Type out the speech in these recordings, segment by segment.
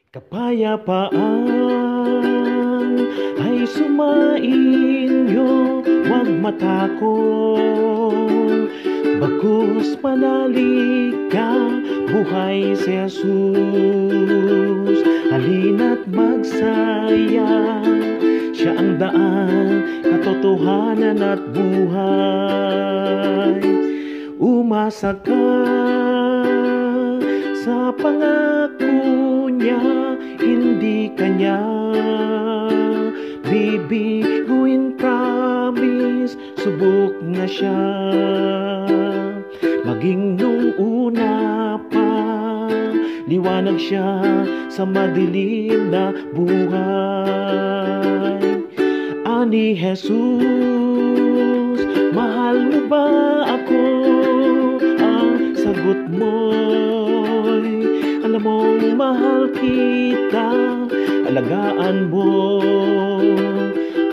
Kapayapaan ay sumainyo, huwag matakot. Bagkus manalig ka, buhay si Jesus. Halina't magsaya, siya ang daan, katotohanan at buhay. Umasa ka sa pangako niya, hindi kanya bibiguin, promise, subok na siya. Maging nung una pa, liwanag siya sa madilim na buhay. Ani Jesus, mahal mo ba ako? Ang sagot mo'y, alam mong mahal kita, alagaan mo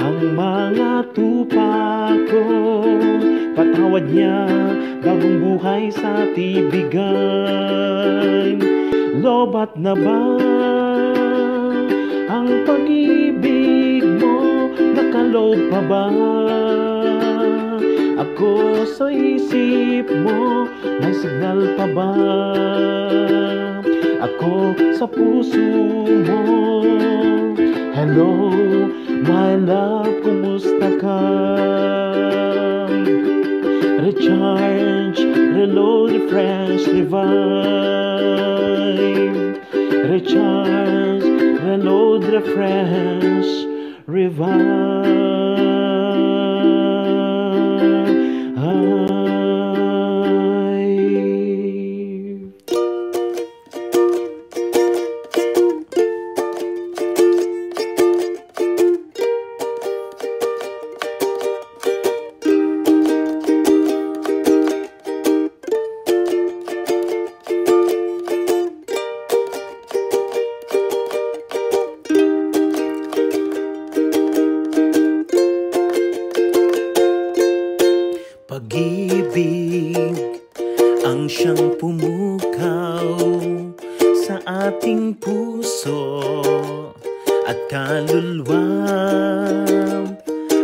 ang mga tupa ko. Patawad niya, bagong buhay sa tibigay. Lobat na ba ang pag-ibig mo? Nakaloob pa ba ako sa isip mo? May signal pa ba ako sa puso mo? Hello, my love, kumusta ka? Recharge, reload, refresh, revive. Recharge, reload, refresh, revive. Pag-ibig ang siyang pumukaw sa ating puso at kaluluwa,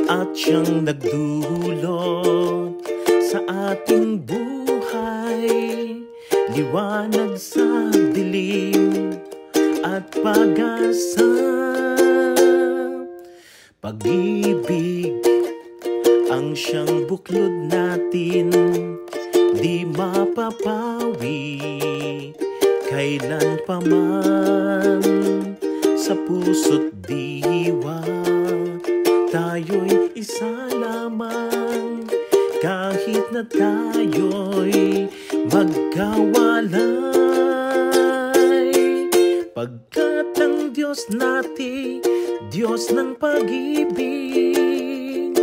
at siyang nagdulot sa ating buhay, liwanag sa dilim at pag-asa. Pag-ibig ang siyang buklod natin, di mapapawi kailan pa man. Sa puso't diwa tayo'y isa lamang, kahit na tayo'y magkawalay. Pagkat ang Diyos natin, Diyos ng pag-ibig,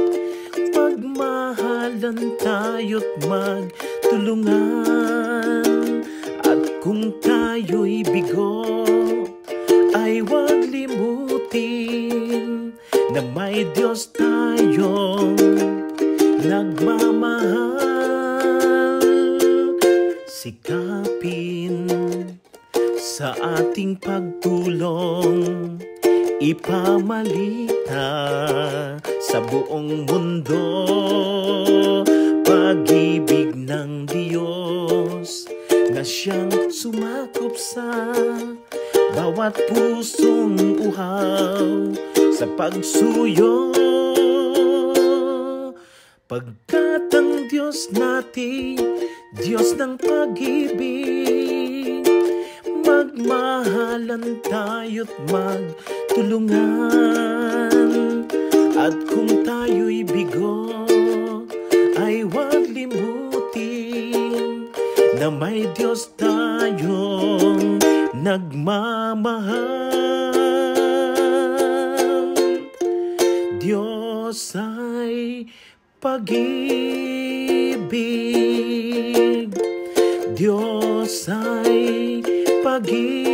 magmahalan tayo't magtulungan. At kung tayo'y bigo, ay huwag limutin na may Diyos tayong nagmamahal. Sikapin sa ating pagtulong, ipamalita sa buong mundo. Pag-ibig ng Diyos na siyang sumakop sa bawat pusong uhaw sa pagsuyo. Pagkat ang Diyos natin, Diyos ng pag-ibig, magmahalan tayo't magtulungan. At kung tayo'y bigo, ay huwag limutin na may Diyos tayong nagmamahal. Diyos ay pag-ibig, Diyos ay pag-ibig.